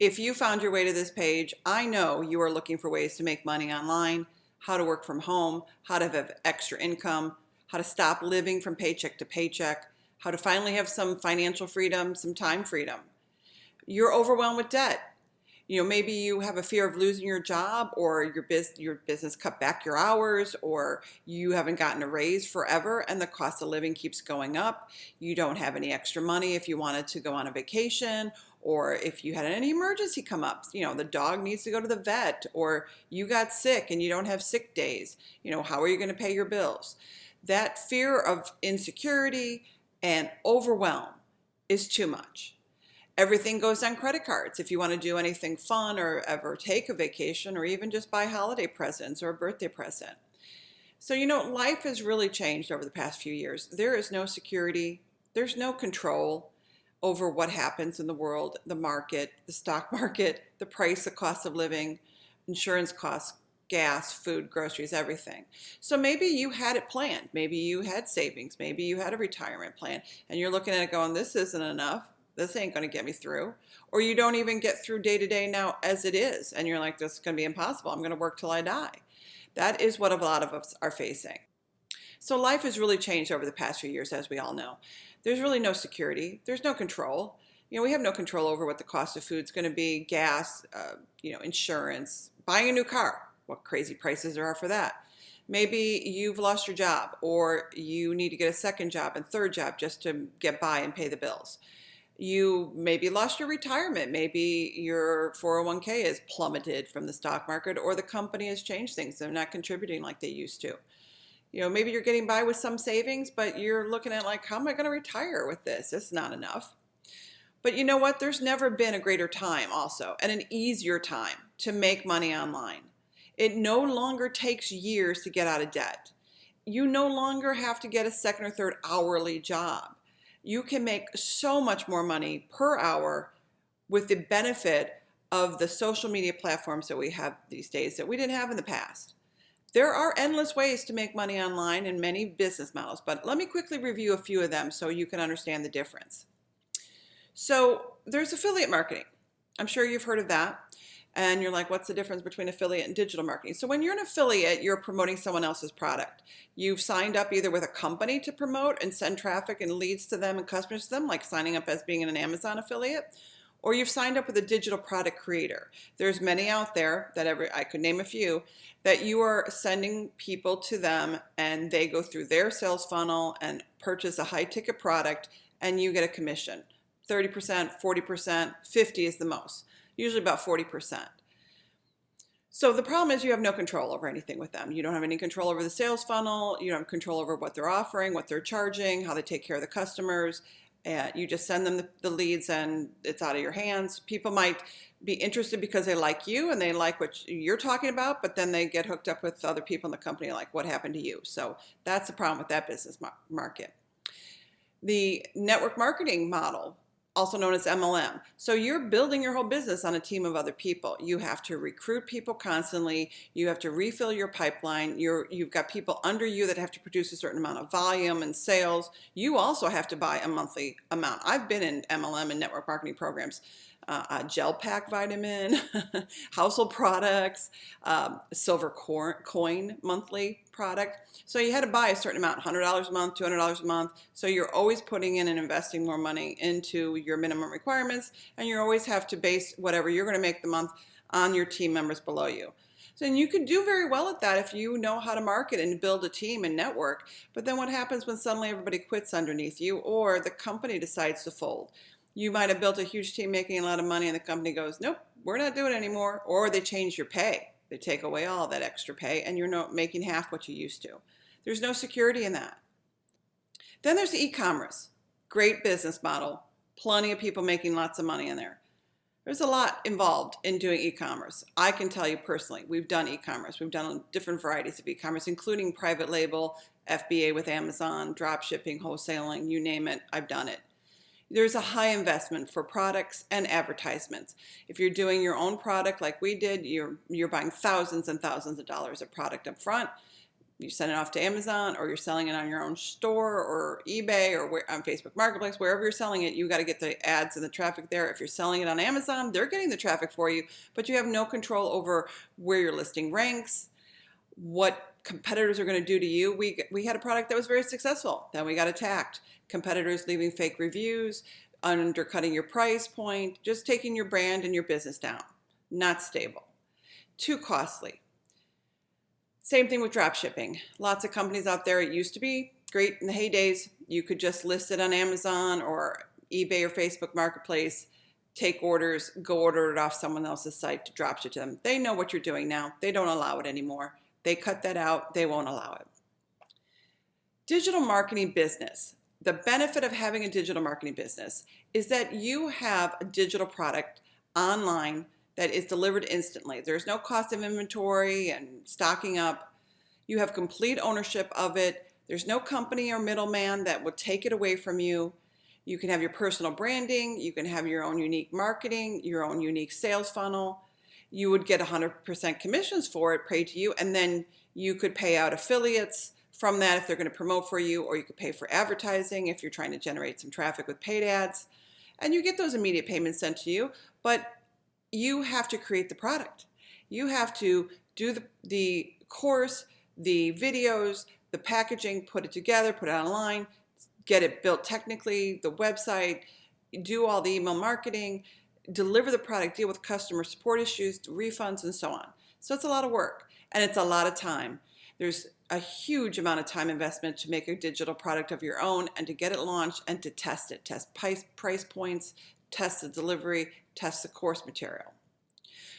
If you found your way to this page, I know you are looking for ways to make money online, how to work from home, how to have extra income, how to stop living from paycheck to paycheck, how to finally have some financial freedom, some time freedom. You're overwhelmed with debt. Maybe you have a fear of losing your job, or your business cut back your hours, or you haven't gotten a raise forever and the cost of living keeps going up. You don't have any extra money if you wanted to go on a vacation, or if you had any emergency come up, the dog needs to go to the vet, or you got sick and you don't have sick days. How are you going to pay your bills? That fear of insecurity and overwhelm is too much. Everything goes on credit cards. If you want to do anything fun or ever take a vacation or even just buy holiday presents or a birthday present. So, life has really changed over the past few years. There is no security. There's no control over what happens in the world, the market, the stock market, the price, the cost of living, insurance costs, gas, food, groceries, everything. So maybe you had it planned. Maybe you had savings. Maybe you had a retirement plan and you're looking at it going, this isn't enough. This ain't going to get me through. Or you don't even get through day to day now as it is. And you're like, this is going to be impossible. I'm going to work till I die. That is what a lot of us are facing. So life has really changed over the past few years, as we all know. There's really no security. There's no control. We have no control over what the cost of food is going to be, gas, insurance, buying a new car, what crazy prices there are for that. Maybe you've lost your job, or you need to get a second job and third job just to get by and pay the bills. You maybe lost your retirement. Maybe your 401k is plummeted from the stock market, or the company has changed things. They're not contributing like they used to. Maybe you're getting by with some savings, but you're looking at like, how am I going to retire with this? It's not enough. But you know what? There's never been a greater time also, and an easier time to make money online. It no longer takes years to get out of debt. You no longer have to get a second or third hourly job. You can make so much more money per hour with the benefit of the social media platforms that we have these days that we didn't have in the past. There are endless ways to make money online and many business models, but let me quickly review a few of them so you can understand the difference. So there's affiliate marketing. I'm sure you've heard of that. And you're like, what's the difference between affiliate and digital marketing? So when you're an affiliate, you're promoting someone else's product. You've signed up either with a company to promote and send traffic and leads to them and customers to them, like signing up as being an Amazon affiliate, or you've signed up with a digital product creator. There's many out there that I could name a few, that you are sending people to them and they go through their sales funnel and purchase a high ticket product and you get a commission. 30%, 40%, 50 is the most. Usually about 40%. So the problem is you have no control over anything with them. You don't have any control over the sales funnel. You don't have control over what they're offering, what they're charging, how they take care of the customers. You just send them the leads and it's out of your hands. People might be interested because they like you and they like what you're talking about, but then they get hooked up with other people in the company like, what happened to you? So that's the problem with that business market. The network marketing model, also known as MLM. So you're building your whole business on a team of other people. You have to recruit people constantly. You have to refill your pipeline. You've got people under you that have to produce a certain amount of volume and sales. You also have to buy a monthly amount. I've been in MLM and network marketing programs. Gel pack vitamin, household products, silver coin monthly product. So you had to buy a certain amount, $100 a month, $200 a month. So you're always putting in and investing more money into your minimum requirements, and you always have to base whatever you're going to make the month on your team members below you. So and you can do very well at that if you know how to market and build a team and network. But then what happens when suddenly everybody quits underneath you or the company decides to fold? You might have built a huge team making a lot of money and the company goes, nope, we're not doing it anymore. Or they change your pay. They take away all that extra pay and you're not making half what you used to. There's no security in that. Then there's e-commerce. Great business model. Plenty of people making lots of money in there. There's a lot involved in doing e-commerce. I can tell you personally, we've done e-commerce. We've done different varieties of e-commerce, including private label, FBA with Amazon, drop shipping, wholesaling, you name it, I've done it. There's a high investment for products and advertisements. If you're doing your own product like we did, you're buying thousands and thousands of dollars of product up front. You send it off to Amazon, or you're selling it on your own store or eBay or on Facebook Marketplace, wherever you're selling it, you got to get the ads and the traffic there. If you're selling it on Amazon, they're getting the traffic for you, but you have no control over where your listing ranks, what competitors are going to do to you. We had a product that was very successful. Then we got attacked. Competitors leaving fake reviews, undercutting your price point, just taking your brand and your business down. Not stable. Too costly. Same thing with drop shipping. Lots of companies out there, it used to be great in the heydays. You could just list it on Amazon or eBay or Facebook Marketplace, take orders, go order it off someone else's site to drop ship to them. They know what you're doing now. They don't allow it anymore. They cut that out. They won't allow it. Digital marketing business. The benefit of having a digital marketing business is that you have a digital product online that is delivered instantly. There's no cost of inventory and stocking up. You have complete ownership of it. There's no company or middleman that will take it away from you. You can have your personal branding. You can have your own unique marketing, your own unique sales funnel. You would get 100% commissions for it paid to you, and then you could pay out affiliates from that if they're going to promote for you, or you could pay for advertising if you're trying to generate some traffic with paid ads. And you get those immediate payments sent to you, but you have to create the product. You have to do the course, the videos, the packaging, put it together, put it online, get it built technically, the website, do all the email marketing, deliver the product, deal with customer support issues, refunds, and so on. So it's a lot of work, and it's a lot of time. There's a huge amount of time investment to make a digital product of your own and to get it launched and to test it, test price points, test the delivery, test the course material.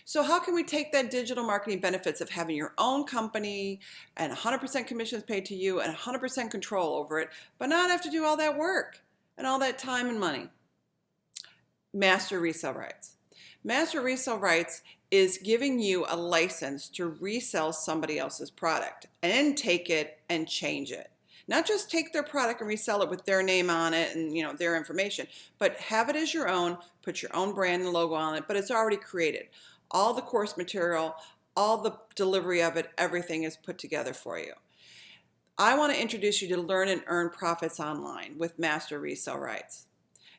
So how can we take that digital marketing benefits of having your own company and 100% commissions paid to you and 100% control over it, but not have to do all that work and all that time and money? Master resale rights. Master resale rights is giving you a license to resell somebody else's product and take it and change it. Not just take their product and resell it with their name on it and their information, but have it as your own, put your own brand and logo on it, but it's already created. All the course material, all the delivery of it, everything is put together for you. I want to introduce you to Learn and Earn Profits Online with Master Resale Rights.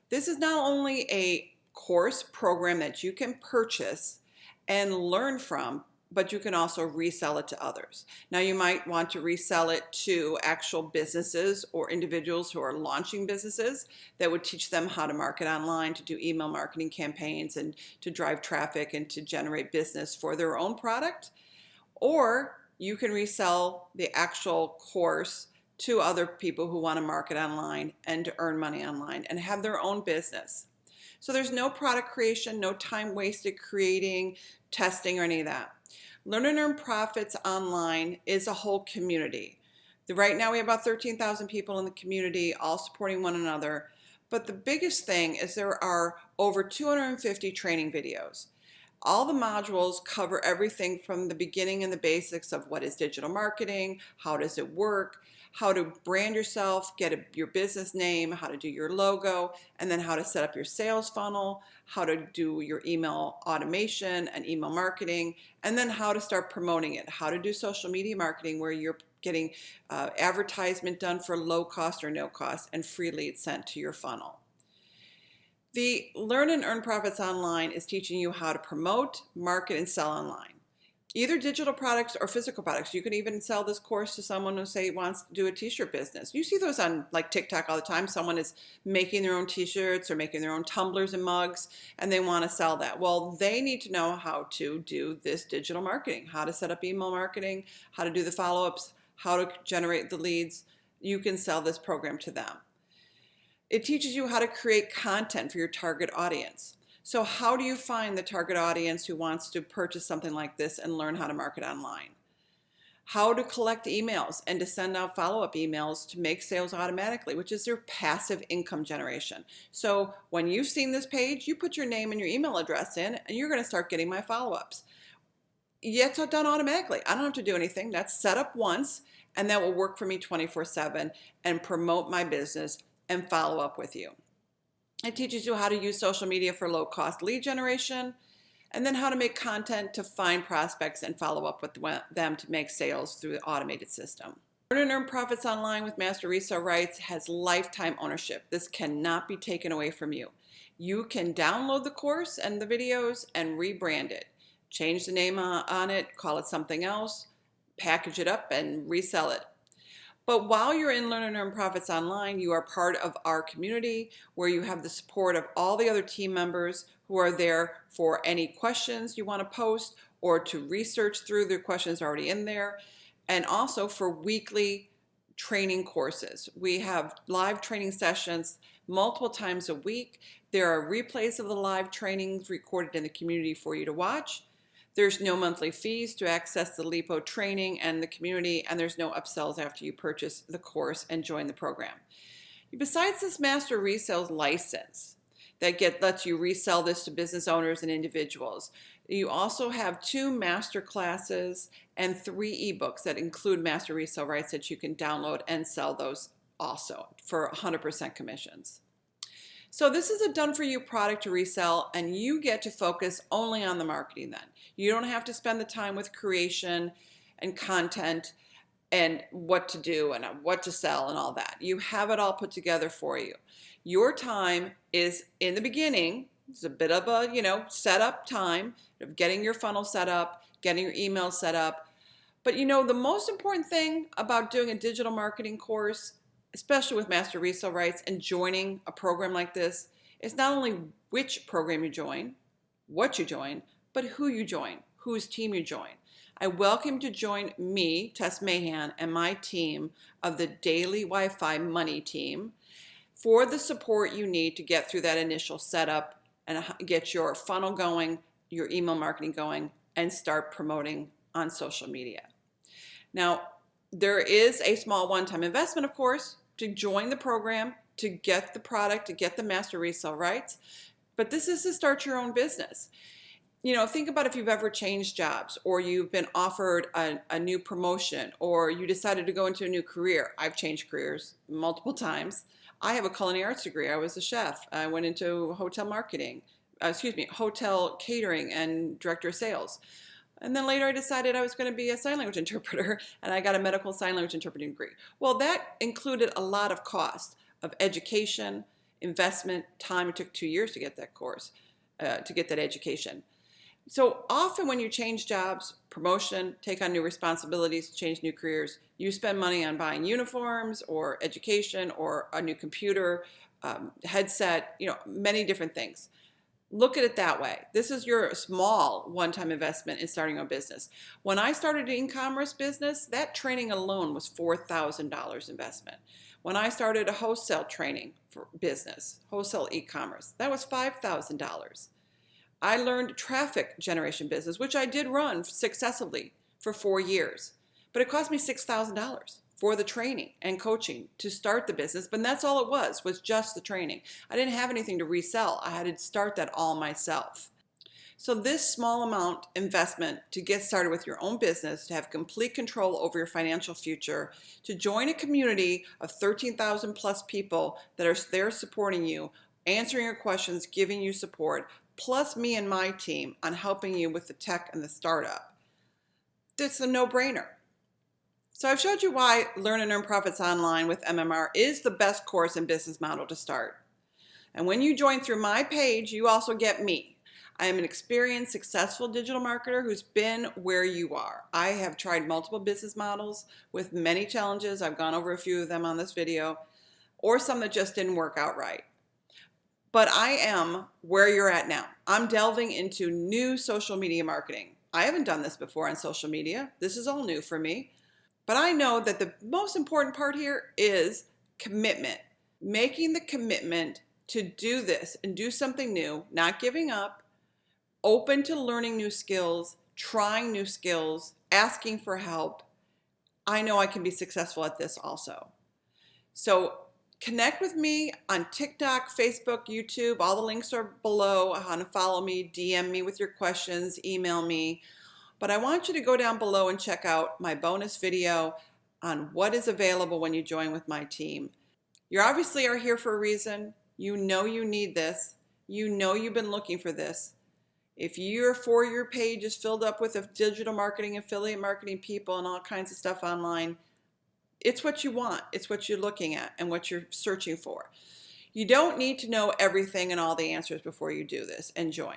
This is not only a course program that you can purchase and learn from, but you can also resell it to others. Now, you might want to resell it to actual businesses or individuals who are launching businesses that would teach them how to market online, to do email marketing campaigns, and to drive traffic and to generate business for their own product. Or you can resell the actual course to other people who want to market online and to earn money online and have their own business. So there's no product creation, no time wasted creating, testing, or any of that. Learn and Earn Profits Online is a whole community. Right now we have about 13,000 people in the community, all supporting one another. But the biggest thing is there are over 250 training videos. All the modules cover everything from the beginning and the basics of what is digital marketing, how does it work, how to brand yourself, get your business name, how to do your logo, and then how to set up your sales funnel, how to do your email automation and email marketing, and then how to start promoting it, how to do social media marketing where you're getting advertisement done for low cost or no cost and free leads sent to your funnel. The Learn and Earn Profits Online is teaching you how to promote, market, and sell online. Either digital products or physical products. You can even sell this course to someone who, say, wants to do a t-shirt business. You see those on like TikTok all the time. Someone is making their own t-shirts or making their own tumblers and mugs, and they want to sell that. Well, they need to know how to do this digital marketing, how to set up email marketing, how to do the follow-ups, how to generate the leads. You can sell this program to them. It teaches you how to create content for your target audience. So how do you find the target audience who wants to purchase something like this and learn how to market online? How to collect emails and to send out follow-up emails to make sales automatically, which is your passive income generation. So when you've seen this page, you put your name and your email address in, and you're going to start getting my follow-ups. It's done automatically. I don't have to do anything. That's set up once, and that will work for me 24/7 and promote my business and follow up with you. It teaches you how to use social media for low-cost lead generation and then how to make content to find prospects and follow up with them to make sales through the automated system. Learn and Earn Profits Online with Master Resale Rights has lifetime ownership. This cannot be taken away from you. You can download the course and the videos and rebrand it. Change the name on it, call it something else, package it up and resell it. But while you're in Learn and Earn Profits Online, you are part of our community where you have the support of all the other team members who are there for any questions you want to post or to research through the questions already in there, and also for weekly training courses. We have live training sessions multiple times a week. There are replays of the live trainings recorded in the community for you to watch. There's no monthly fees to access the LiPo training and the community, and there's no upsells after you purchase the course and join the program. Besides this master resale license that lets you resell this to business owners and individuals, you also have 2 master classes and 3 ebooks that include master resale rights that you can download and sell those also for 100% commissions. So this is a done-for-you product to resell, and you get to focus only on the marketing then. You don't have to spend the time with creation and content and what to do and what to sell and all that. You have it all put together for you. Your time is in the beginning. It's a bit of a, setup time of getting your funnel set up, getting your email set up. But the most important thing about doing a digital marketing course, especially with Master Resale Rights and joining a program like this, is not only which program you join, what you join, but who you join, whose team you join. I welcome you to join me, Tess Mahan, and my team of the Daily Wi-Fi Money team for the support you need to get through that initial setup and get your funnel going, your email marketing going, and start promoting on social media. Now, there is a small one-time investment, of course, to join the program, to get the product, to get the master resale rights. But this is to start your own business. Think about if you've ever changed jobs, or you've been offered a new promotion, or you decided to go into a new career. I've changed careers multiple times. I have a culinary arts degree. I was a chef. I went into hotel hotel catering and director of sales. And then later I decided I was going to be a sign language interpreter, and I got a medical sign language interpreting degree. Well, that included a lot of cost of education, investment, time. It took 2 years to get that course, to get that education. So often when you change jobs, promotion, take on new responsibilities, change new careers, you spend money on buying uniforms or education or a new computer, headset, many different things. Look at it that way. This is your small one-time investment in starting a business. When I started an e-commerce business, that training alone was $4,000 investment. When I started a wholesale training for business, wholesale e-commerce, that was $5,000. I learned traffic generation business, which I did run successfully for 4 years, but it cost me $6,000 for the training and coaching to start the business. But that's all it was just the training. I didn't have anything to resell. I had to start that all myself. So this small amount investment to get started with your own business, to have complete control over your financial future, to join a community of 13,000 plus people that are there supporting you, answering your questions, giving you support, plus me and my team on helping you with the tech and the startup. It's a no-brainer. So I've showed you why Learn and Earn Profits Online with MMR is the best course and business model to start. And when you join through my page, you also get me. I am an experienced, successful digital marketer who's been where you are. I have tried multiple business models with many challenges. I've gone over a few of them on this video, or some that just didn't work out right. But I am where you're at now. I'm delving into new social media marketing. I haven't done this before on social media. This is all new for me. But I know that the most important part here is commitment. Making the commitment to do this and do something new, not giving up, open to learning new skills, trying new skills, asking for help. I know I can be successful at this also. So connect with me on TikTok, Facebook, YouTube. All the links are below. How to follow me, DM me with your questions, email me. But I want you to go down below and check out my bonus video on what is available when you join with my team. You obviously are here for a reason. You know you need this. You know you've been looking for this. If your For You page is filled up with digital marketing, affiliate marketing people, and all kinds of stuff online, it's what you want. It's what you're looking at and what you're searching for. You don't need to know everything and all the answers before you do this and join.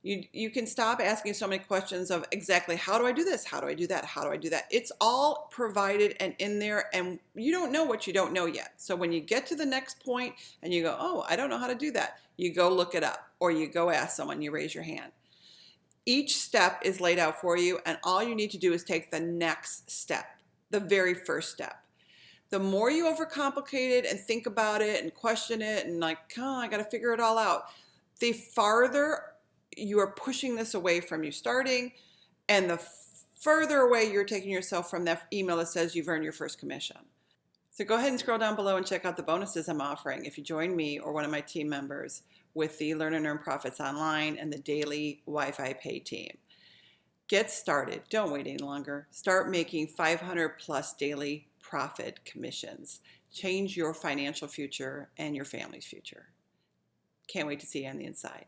You can stop asking so many questions of exactly how do I do this? How do I do that? How do I do that? It's all provided and in there, and you don't know what you don't know yet. So when you get to the next point and you go, oh, I don't know how to do that, you go look it up, or you go ask someone, you raise your hand. Each step is laid out for you, and all you need to do is take the next step, the very first step. The more you overcomplicate it and think about it and question it and like, oh, I got to figure it all out, the farther you are pushing this away from you starting, and the further away you're taking yourself from that email that says you've earned your first commission. So go ahead and scroll down below and check out the bonuses I'm offering if you join me or one of my team members with the Learn and Earn Profits Online and the daily Wi-Fi pay team. Get started. Don't wait any longer. Start making 500 plus daily profit commissions. Change your financial future and your family's future. Can't wait to see you on the inside.